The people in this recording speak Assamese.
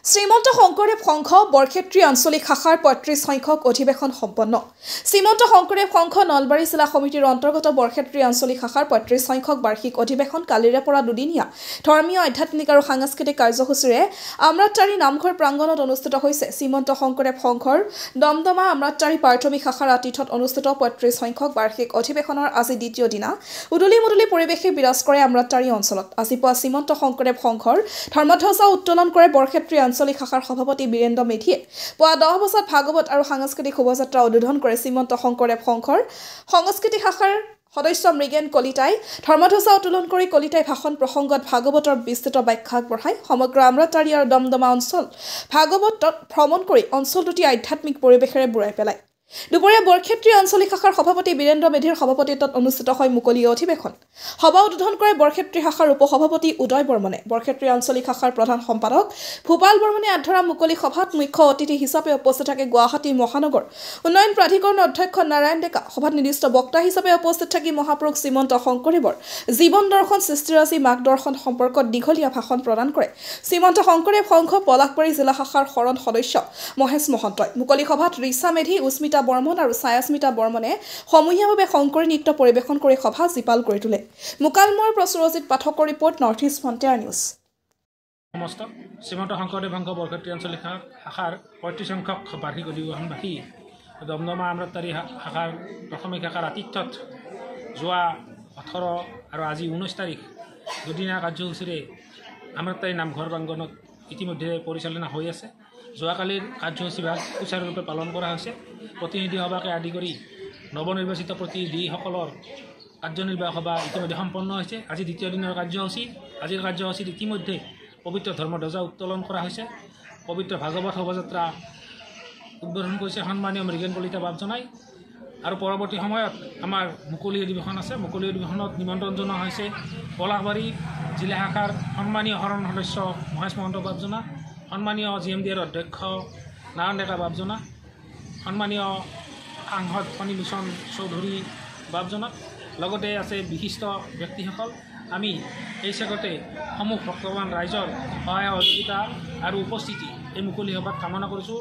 শ্ৰীমন্ত শংকৰদেৱ সংঘ বৰক্ষেত্ৰী আঞ্চলিক শাখাৰ ৩৫ সংখ্যক অধিৱেশন সম্পন্ন। শ্ৰীমন্ত শংকৰদেৱ সংঘ নলবাৰী জিলা সমিতিৰ অন্তৰ্গত বৰক্ষেত্ৰী আঞ্চলিক শাখাৰ ৩৫ সংখ্যক বাৰ্ষিক অধিৱেশন কালিৰে পৰা দুদিনীয়া ধৰ্মীয় আধ্যাত্মিক আৰু সাংস্কৃতিক কাৰ্যসূচীৰে আমৰাতটাৰী নামঘৰ প্ৰাংগণত অনুষ্ঠিত হৈছে। শ্ৰীমন্ত শংকৰদেৱ সংঘৰ দমদমা আমৰাতটাৰী প্ৰাথমিক শাখাৰ আতিথ্যত অনুষ্ঠিত ৩৫ সংখ্যক বাৰ্ষিক অধিৱেশনৰ আজি দ্বিতীয় দিনা উদুলি মুদুলি পৰিৱেশে বিৰাজ কৰে আমৰাতটাৰী অঞ্চলত। আজি পুৱা শ্ৰীমন্ত শংকৰদেৱ সংঘৰ ধৰ্মধ্বজা উত্তোলন কৰে বৰক্ষেত্ৰী আঞ্চলিক শাখাৰ সভাপতি বীৰেন্দ্ৰ মেধিয়ে। পুৱা 10 বজাত ভাগৱত আৰু সাংস্কৃতিক শোভাযাত্ৰা উদ্বোধন কৰে শ্ৰীমন্ত শংকৰদেৱ সংঘৰ সাংস্কৃতিক শাখাৰ সদস্য মৃগেন কলিতাই। ধৰ্মধ্বজা উত্তোলন কৰি কলিতাই ভাষণ প্ৰসংগত ভাগৱতৰ বিস্তৃত ব্যাখ্যা আগবঢ়ায়। সমগ্ৰ আমৰাতটাৰী আৰু দমদমা অঞ্চল ভাগৱতত ভ্ৰমণ কৰি অঞ্চলটোতে আধ্যাত্মিক পৰিৱেশেৰে বুৰাই পেলায়। দুপৰীয়া বৰক্ষেত্ৰী আঞ্চলিক শাখাৰ সভাপতি বীৰেন্দ্ৰ মেধিৰ সভাপতিত্বত অনুষ্ঠিত হয় মুকলি অধিৱেশন। সভা উদ্বোধন কৰে বৰক্ষেত্ৰী শাখাৰ উপসভাপতি উদয় বৰ্মনে। বৰক্ষেত্ৰী আঞ্চলিক শাখাৰ প্ৰধান সম্পাদক ভূপাল বৰ্মনে আধৰা মুকলি সভাত মুখ্য অতিথি হিচাপে উপস্থিত থাকে গুৱাহাটী মহানগৰ উন্নয়ন প্ৰাধিকৰণৰ অধ্যক্ষ নাৰায়ণ ডেকা। সভাত নিৰ্দিষ্ট বক্তা হিচাপে উপস্থিত থাকি মহাপুৰুষ শ্ৰীমন্ত শংকৰদেৱৰ জীৱন দৰ্শন সৃষ্টিৰাজি মাৰ্গ দৰ্শন সম্পৰ্কত দীঘলীয়া ভাষণ প্ৰদান কৰে শ্ৰীমন্ত শংকৰদেৱ সংঘ পলাশবাৰী জিলা শাখাৰ শৰণ সদস্য মহেশ মহন্তই। মুকলি সভাত ৰিচা মেধি, উস্মিতা বৰ্মন আৰু ছায়াস্মিতা বৰ্মনে সমূহীয়াভাৱে শংকৰী নৃত্য পৰিৱেশন কৰি সভা জীপাল কৰি তোলে। মুকালমৰ প্ৰচুৰজিত পাঠকৰ report, north east frontier news. সমস্ত শ্ৰীমন্ত শংকৰদেৱ সংঘ বৰক্ষেত্ৰী আঞ্চলিক শাখাৰ ৩৫ সংখ্যক বাৰ্ষিক অধিৱেশনবাসী দমদমা আমৰাতটাৰী শাখাৰ প্ৰাথমিক শাখাৰ আতিথ্যত যোৱা 18 আৰু আজি 19 তাৰিখ দুদিনীয়া কাৰ্যসূচীৰে আমৰাতটাৰী নামঘৰ প্ৰাংগণত ইতিমধ্যে পৰিচালনা হৈ আছে। যোৱাকালিৰ কাৰ্যসূচীভাগ সুচাৰুৰূপে পালন কৰা হৈছে। প্ৰতিনিধি সভাকে আদি কৰি নৱনিৰ্বাচিত প্ৰতিনিধিসকলৰ কাৰ্যনিৰ্বাহক সভা ইতিমধ্যে সম্পন্ন হৈছে। আজি দ্বিতীয় দিনৰ কাৰ্যসূচী। আজিৰ কাৰ্যসূচীত ইতিমধ্যে পবিত্ৰ ধৰ্মধ্বজা উত্তোলন কৰা হৈছে। পবিত্ৰ ভাগৱত শোভাযাত্ৰা উদ্বোধন কৰিছে সন্মানীয় মৃগেন কলিতা বাপজনাই। আৰু পৰৱৰ্তী সময়ত আমাৰ মুকলি অধিৱেশন আছে। মুকলি অধিৱেশনত নিমন্ত্ৰণ জনোৱা হৈছে পলাশবাৰী জিলা শাখাৰ সন্মানীয় শৰণ সদস্য মহেশ মহন্ত বাপজনা, সন্মানীয় GMDৰ অধ্যক্ষ নাৰায়ণ ডেকা বাপজনা, সন্মানীয় সাংসদ ফণীভূষণ চৌধুৰী বাপজনাক, লগতে আছে বিশিষ্ট ব্যক্তিসকল। আমি এই চেগতে সমূহ ভক্তৱান ৰাইজৰ সহায় সহযোগিতা আৰু উপস্থিতি এই মুকলি সভাত কামনা কৰিছোঁ।